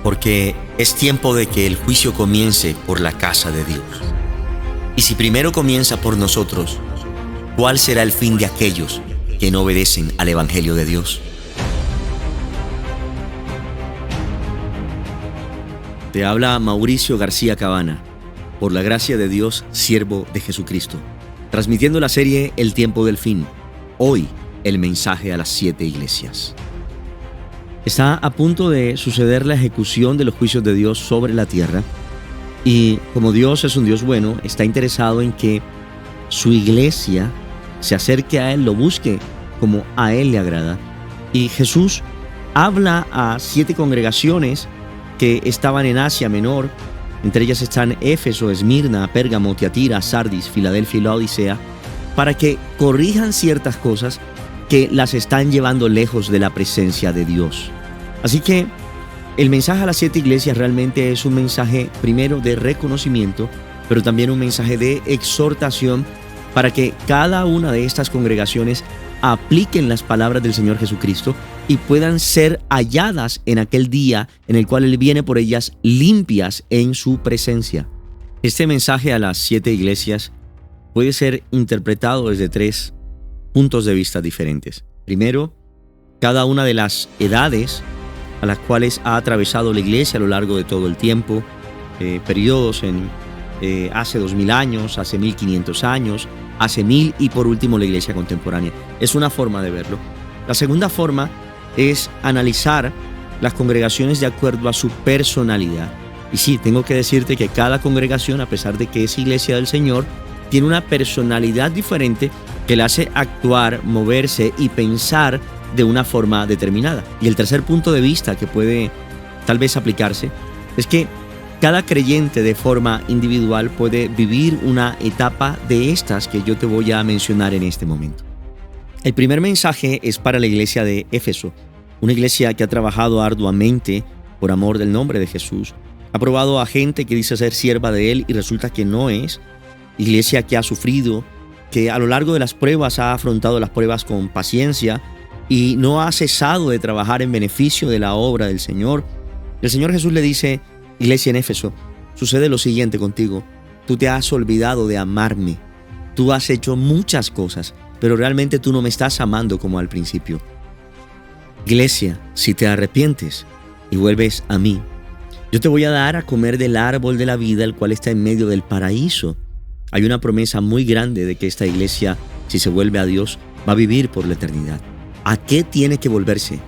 porque es tiempo de que el juicio comience por la casa de Dios. Y si primero comienza por nosotros, ¿cuál será el fin de aquellos que no obedecen al Evangelio de Dios? Te habla Mauricio García Cabana, por la gracia de Dios, siervo de Jesucristo, transmitiendo la serie El tiempo del fin. Hoy, el mensaje a las 7 iglesias. Está a punto de suceder la ejecución de los juicios de Dios sobre la tierra, y como Dios es un Dios bueno, está interesado en que su iglesia se acerque a Él, lo busque como a Él le agrada. Y Jesús habla a 7 congregaciones que estaban en Asia Menor. Entre ellas están Éfeso, Esmirna, Pérgamo, Tiatira, Sardis, Filadelfia y Laodicea, para que corrijan ciertas cosas que las están llevando lejos de la presencia de Dios. Así que el mensaje a las 7 iglesias realmente es un mensaje primero de reconocimiento, pero también un mensaje de exhortación para que cada una de estas congregaciones apliquen las palabras del Señor Jesucristo y puedan ser halladas en aquel día en el cual Él viene por ellas limpias en su presencia. Este mensaje a las 7 iglesias puede ser interpretado desde 3 puntos de vista diferentes. Primero, cada una de las edades a las cuales ha atravesado la iglesia a lo largo de todo el tiempo, periodos hace 2000 años, hace 1500 años, hace 1000 y por último la iglesia contemporánea. Es una forma de verlo. La segunda forma es analizar las congregaciones de acuerdo a su personalidad. Y sí, tengo que decirte que cada congregación, a pesar de que es iglesia del Señor, tiene una personalidad diferente que la hace actuar, moverse y pensar de una forma determinada. Y el tercer punto de vista que puede tal vez aplicarse es que cada creyente de forma individual puede vivir una etapa de estas que yo te voy a mencionar en este momento. El primer mensaje es para la iglesia de Éfeso, una iglesia que ha trabajado arduamente por amor del nombre de Jesús, ha probado a gente que dice ser sierva de Él y resulta que no es, iglesia que ha sufrido, que a lo largo de las pruebas ha afrontado las pruebas con paciencia y no ha cesado de trabajar en beneficio de la obra del Señor. El Señor Jesús le dice: iglesia en Éfeso, sucede lo siguiente contigo. Tú te has olvidado de amarme. Tú has hecho muchas cosas, pero realmente tú no me estás amando como al principio. Iglesia, si te arrepientes y vuelves a mí, yo te voy a dar a comer del árbol de la vida, el cual está en medio del paraíso. Hay una promesa muy grande de que esta iglesia, si se vuelve a Dios, va a vivir por la eternidad. ¿A qué tiene que volverse?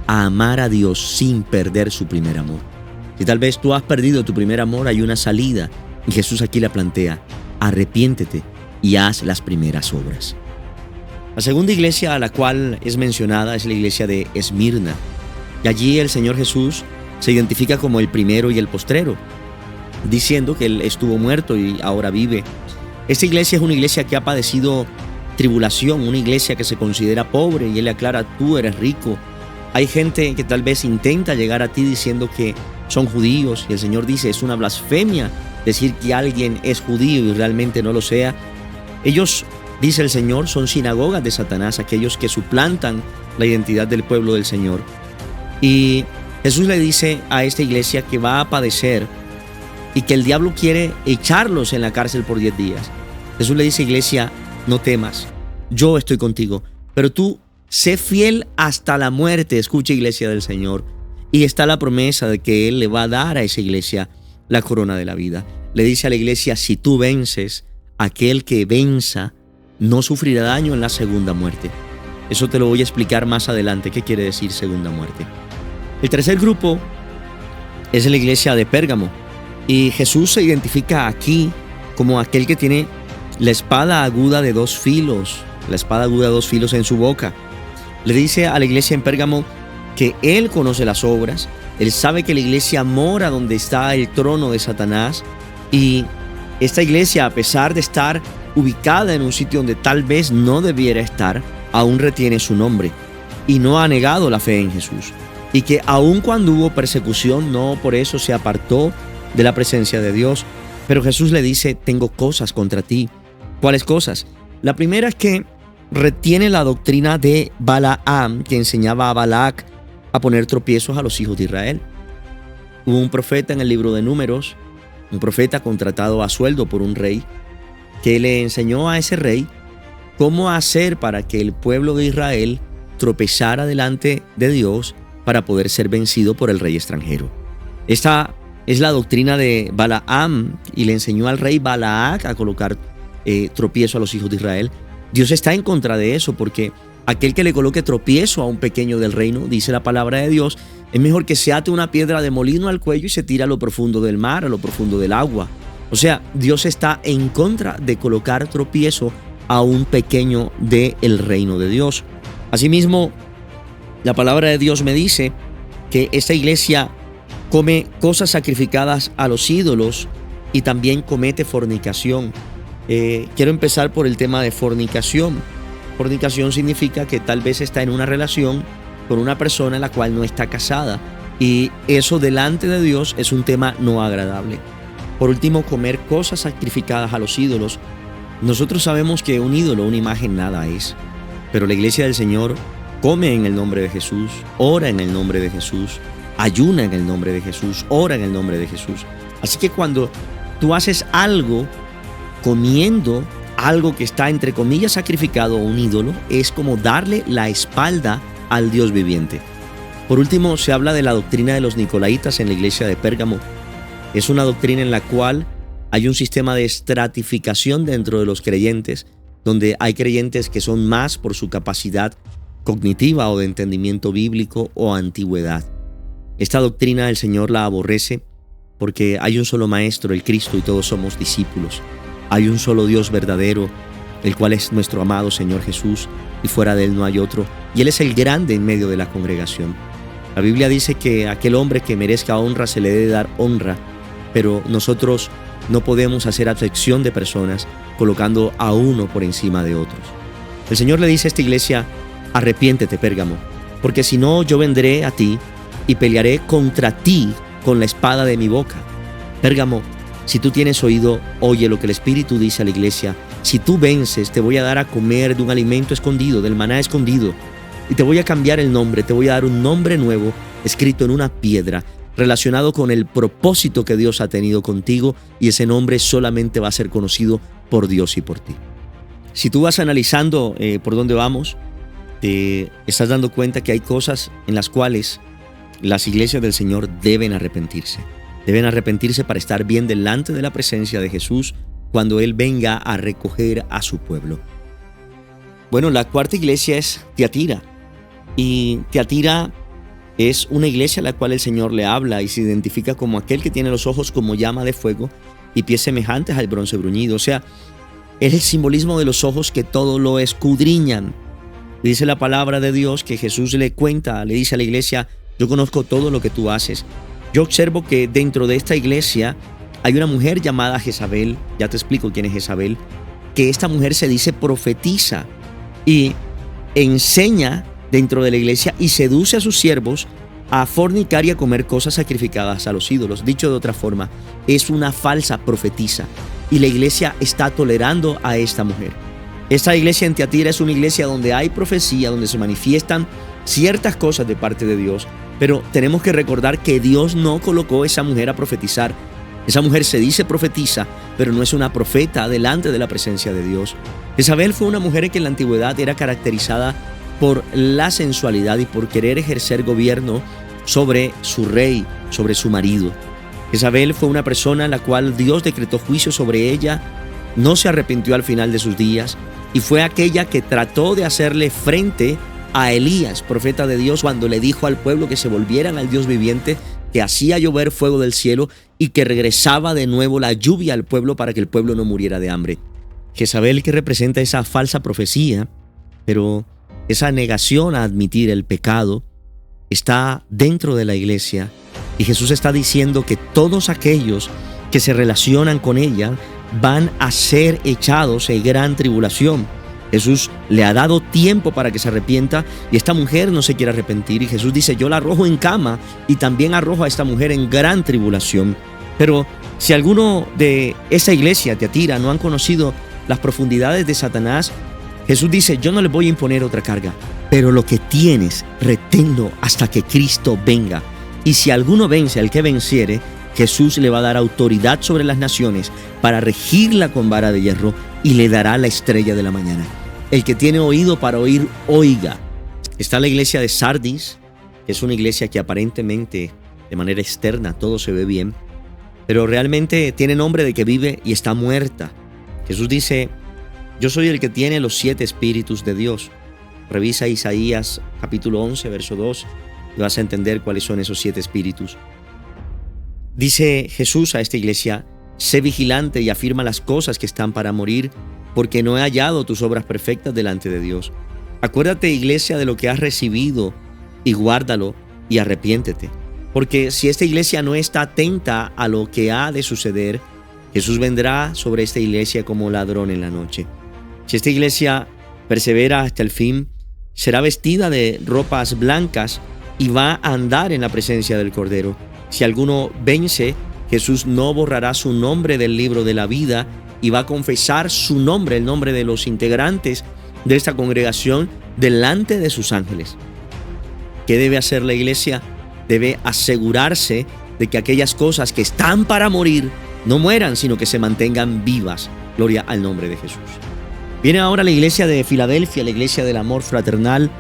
A amar a Dios sin perder su primer amor. Si tal vez tú has perdido tu primer amor, hay una salida, y Jesús aquí la plantea: arrepiéntete y haz las primeras obras. La segunda iglesia a la cual es mencionada es la iglesia de Esmirna, y allí el Señor Jesús se identifica como el primero y el postrero, diciendo que Él estuvo muerto y ahora vive. Esta iglesia es una iglesia que ha padecido tribulación, una iglesia que se considera pobre, y Él le aclara: tú eres rico. Hay gente que tal vez intenta llegar a ti diciendo que son judíos, y el Señor dice: es una blasfemia decir que alguien es judío y realmente no lo sea. Ellos, dice el Señor, son sinagogas de Satanás, aquellos que suplantan la identidad del pueblo del Señor. Y Jesús le dice a esta iglesia que va a padecer y que el diablo quiere echarlos en la cárcel por 10 días. Jesús le dice: iglesia, no temas, yo estoy contigo, pero tú sé fiel hasta la muerte. Escucha, iglesia del Señor. Y está la promesa de que Él le va a dar a esa iglesia la corona de la vida. Le dice a la iglesia: si tú vences, aquel que venza no sufrirá daño en la segunda muerte. Eso te lo voy a explicar más adelante, qué quiere decir segunda muerte. El tercer grupo es la iglesia de Pérgamo, y Jesús se identifica aquí como aquel que tiene la espada aguda de 2 filos, la espada aguda de 2 filos en su boca. Le dice a la iglesia en Pérgamo que Él conoce las obras, Él sabe que la iglesia mora donde está el trono de Satanás, y esta iglesia, a pesar de estar ubicada en un sitio donde tal vez no debiera estar, aún retiene su nombre y no ha negado la fe en Jesús, y que aun cuando hubo persecución, no por eso se apartó de la presencia de Dios. Pero Jesús le dice: tengo cosas contra ti. ¿Cuáles cosas? La primera es que retiene la doctrina de Balaam, que enseñaba a Balac a poner tropiezos a los hijos de Israel. Hubo un profeta en el libro de Números, un profeta contratado a sueldo por un rey, que le enseñó a ese rey cómo hacer para que el pueblo de Israel tropezara delante de Dios para poder ser vencido por el rey extranjero. Esta es la doctrina de Balaam, y le enseñó al rey Balac a colocar tropiezo a los hijos de Israel. Dios está en contra de eso, porque aquel que le coloque tropiezo a un pequeño del reino, dice la palabra de Dios, es mejor que se ate una piedra de molino al cuello y se tire a lo profundo del mar, a lo profundo del agua. O sea, Dios está en contra de colocar tropiezo a un pequeño del reino de Dios. Asimismo, la palabra de Dios me dice que esta iglesia come cosas sacrificadas a los ídolos y también comete fornicación. Quiero empezar por el tema de fornicación. Fornicación significa que tal vez está en una relación con una persona en la cual no está casada, y eso delante de Dios es un tema no agradable. Por último, comer cosas sacrificadas a los ídolos. Nosotros sabemos que un ídolo, una imagen, nada es, pero la iglesia del Señor come en el nombre de Jesús, ora en el nombre de Jesús, ayuna en el nombre de Jesús, ora en el nombre de Jesús. Así que cuando tú haces algo comiendo algo que está entre comillas sacrificado a un ídolo, es como darle la espalda al Dios viviente. Por último, se habla de la doctrina de los Nicolaitas en la iglesia de Pérgamo. Es una doctrina en la cual hay un sistema de estratificación dentro de los creyentes, donde hay creyentes que son más por su capacidad cognitiva o de entendimiento bíblico o antigüedad. Esta doctrina el Señor la aborrece porque hay un solo Maestro, el Cristo, y todos somos discípulos. Hay un solo Dios verdadero, el cual es nuestro amado Señor Jesús, y fuera de Él no hay otro, y Él es el grande en medio de la congregación. La Biblia dice que a aquel hombre que merezca honra se le debe dar honra, pero nosotros no podemos hacer acepción de personas colocando a uno por encima de otros. El Señor le dice a esta iglesia: arrepiéntete, Pérgamo, porque si no, yo vendré a ti y pelearé contra ti con la espada de mi boca. Pérgamo, si tú tienes oído, oye lo que el Espíritu dice a la iglesia. Si tú vences, te voy a dar a comer de un alimento escondido, del maná escondido, y te voy a cambiar el nombre, te voy a dar un nombre nuevo escrito en una piedra, relacionado con el propósito que Dios ha tenido contigo, y ese nombre solamente va a ser conocido por Dios y por ti. Si tú vas analizando por dónde vamos, te estás dando cuenta que hay cosas en las cuales las iglesias del Señor deben arrepentirse. Deben arrepentirse para estar bien delante de la presencia de Jesús cuando Él venga a recoger a su pueblo. Bueno, la cuarta iglesia es Tiatira. Y Tiatira es una iglesia a la cual el Señor le habla y se identifica como aquel que tiene los ojos como llama de fuego y pies semejantes al bronce bruñido. O sea, es el simbolismo de los ojos que todo lo escudriñan. Dice la palabra de Dios que Jesús le dice a la iglesia: yo conozco todo lo que tú haces. Yo observo que dentro de esta iglesia hay una mujer llamada Jezabel. Ya te explico quién es Jezabel. Que esta mujer se dice profetiza y enseña dentro de la iglesia y seduce a sus siervos a fornicar y a comer cosas sacrificadas a los ídolos. Dicho de otra forma, es una falsa profetisa, y la iglesia está tolerando a esta mujer. Esta iglesia en Tiatira es una iglesia donde hay profecía, donde se manifiestan ciertas cosas de parte de Dios, pero tenemos que recordar que Dios no colocó a esa mujer a profetizar. Esa mujer se dice profetiza, pero no es una profeta delante de la presencia de Dios. Jezabel fue una mujer que en la antigüedad era caracterizada por la sensualidad y por querer ejercer gobierno sobre su rey, sobre su marido. Jezabel fue una persona a la cual Dios decretó juicio sobre ella, no se arrepintió al final de sus días, y fue aquella que trató de hacerle frente a Elías, profeta de Dios, cuando le dijo al pueblo que se volvieran al Dios viviente, que hacía llover fuego del cielo y que regresaba de nuevo la lluvia al pueblo para que el pueblo no muriera de hambre. Jezabel, que representa esa falsa profecía, pero esa negación a admitir el pecado, está dentro de la iglesia, y Jesús está diciendo que todos aquellos que se relacionan con ella van a ser echados en gran tribulación. Jesús le ha dado tiempo para que se arrepienta, y esta mujer no se quiere arrepentir, y Jesús dice: yo la arrojo en cama y también arrojo a esta mujer en gran tribulación. Pero si alguno de esa iglesia, Tiatira, no han conocido las profundidades de Satanás, Jesús dice: yo no les voy a imponer otra carga, pero lo que tienes, reténlo hasta que Cristo venga. Y si alguno vence al que venciere, Jesús le va a dar autoridad sobre las naciones para regirla con vara de hierro y le dará la estrella de la mañana. El que tiene oído para oír, oiga. Está la iglesia de Sardis, que es una iglesia que aparentemente, de manera externa, todo se ve bien, pero realmente tiene nombre de que vive y está muerta. Jesús dice: yo soy el que tiene los 7 espíritus de Dios. Revisa Isaías capítulo 11, verso 2, y vas a entender cuáles son esos 7 espíritus. Dice Jesús a esta iglesia: sé vigilante y afirma las cosas que están para morir, porque no he hallado tus obras perfectas delante de Dios. Acuérdate, iglesia, de lo que has recibido y guárdalo y arrepiéntete. Porque si esta iglesia no está atenta a lo que ha de suceder, Jesús vendrá sobre esta iglesia como ladrón en la noche. Si esta iglesia persevera hasta el fin, será vestida de ropas blancas y va a andar en la presencia del Cordero. Si alguno vence, Jesús no borrará su nombre del libro de la vida y va a confesar su nombre, el nombre de los integrantes de esta congregación, delante de sus ángeles. ¿Qué debe hacer la iglesia? Debe asegurarse de que aquellas cosas que están para morir no mueran, sino que se mantengan vivas. Gloria al nombre de Jesús. Viene ahora la iglesia de Filadelfia, la iglesia del amor fraternal.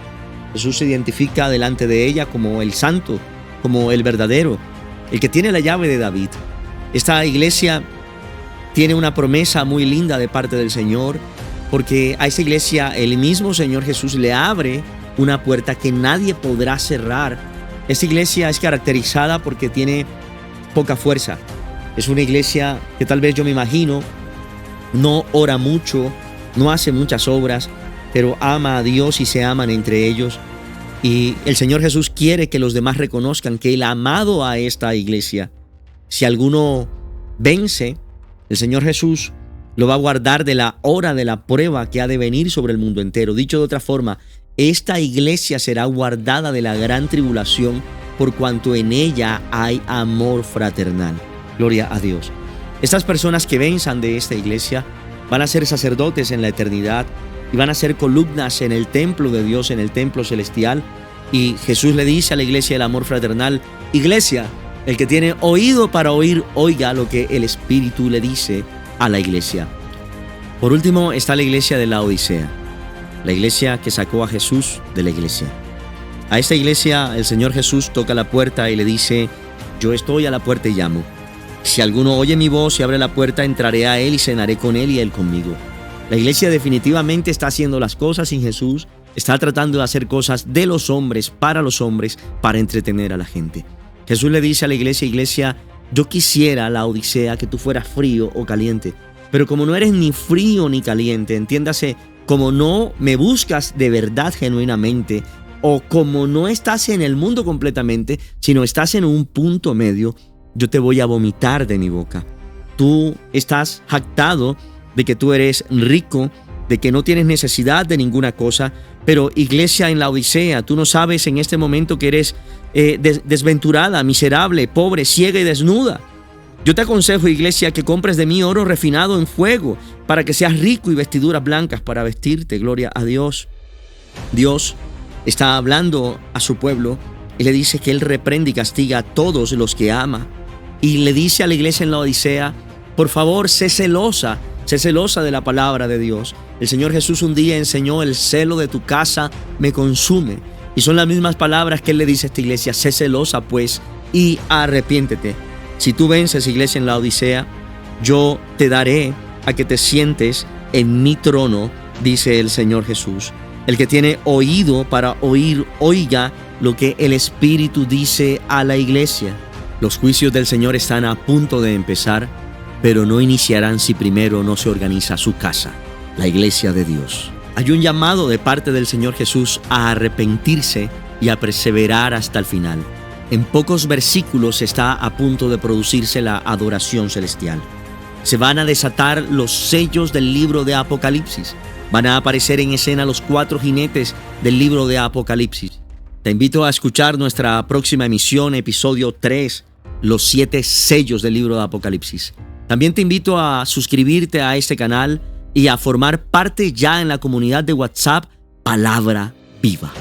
Jesús se identifica delante de ella como el santo, como el verdadero, el que tiene la llave de David. Esta iglesia tiene una promesa muy linda de parte del Señor, porque a esta iglesia el mismo Señor Jesús le abre una puerta que nadie podrá cerrar. Esta iglesia es caracterizada porque tiene poca fuerza. Es una iglesia que tal vez yo me imagino no ora mucho, no hace muchas obras, pero ama a Dios y se aman entre ellos. Y el Señor Jesús quiere que los demás reconozcan que Él ha amado a esta iglesia. Si alguno vence, el Señor Jesús lo va a guardar de la hora de la prueba que ha de venir sobre el mundo entero. Dicho de otra forma, esta iglesia será guardada de la gran tribulación por cuanto en ella hay amor fraternal. Gloria a Dios. Estas personas que venzan de esta iglesia van a ser sacerdotes en la eternidad y van a ser columnas en el templo de Dios, en el templo celestial. Y Jesús le dice a la iglesia del amor fraternal: iglesia, el que tiene oído para oír, oiga lo que el Espíritu le dice a la iglesia. Por último está la iglesia de Laodicea, la iglesia que sacó a Jesús de la iglesia. A esta iglesia el Señor Jesús toca la puerta y le dice: yo estoy a la puerta y llamo. Si alguno oye mi voz y abre la puerta, entraré a él y cenaré con él y él conmigo. La iglesia definitivamente está haciendo las cosas sin Jesús, está tratando de hacer cosas de los hombres, para entretener a la gente. Jesús le dice a la iglesia: iglesia, yo quisiera, Laodicea, que tú fueras frío o caliente, pero como no eres ni frío ni caliente, entiéndase, como no me buscas de verdad genuinamente, o como no estás en el mundo completamente, sino estás en un punto medio, yo te voy a vomitar de mi boca. Tú estás jactado de que tú eres rico, de que no tienes necesidad de ninguna cosa, pero iglesia en Laodicea, tú no sabes en este momento que eres desventurada, miserable, pobre, ciega y desnuda. Yo te aconsejo, iglesia, que compres de mí oro refinado en fuego, para que seas rico y vestiduras blancas para vestirte. Gloria a Dios. Dios está hablando a su pueblo y le dice que Él reprende y castiga a todos los que ama. Y le dice a la iglesia en Laodicea: por favor, sé celosa de la palabra de Dios. El Señor Jesús un día enseñó: el celo de tu casa me consume. Y son las mismas palabras que Él le dice a esta iglesia: sé celosa pues y arrepiéntete. Si tú vences, iglesia en Laodicea, yo te daré a que te sientes en mi trono, dice el Señor Jesús. El que tiene oído para oír, oiga lo que el Espíritu dice a la iglesia. Los juicios del Señor están a punto de empezar, pero no iniciarán si primero no se organiza su casa, la iglesia de Dios. Hay un llamado de parte del Señor Jesús a arrepentirse y a perseverar hasta el final. En pocos versículos está a punto de producirse la adoración celestial. Se van a desatar los sellos del libro de Apocalipsis. Van a aparecer en escena los 4 jinetes del libro de Apocalipsis. Te invito a escuchar nuestra próxima emisión, episodio 3, los 7 sellos del libro de Apocalipsis. También te invito a suscribirte a este canal y a formar parte ya en la comunidad de WhatsApp Palabra Viva.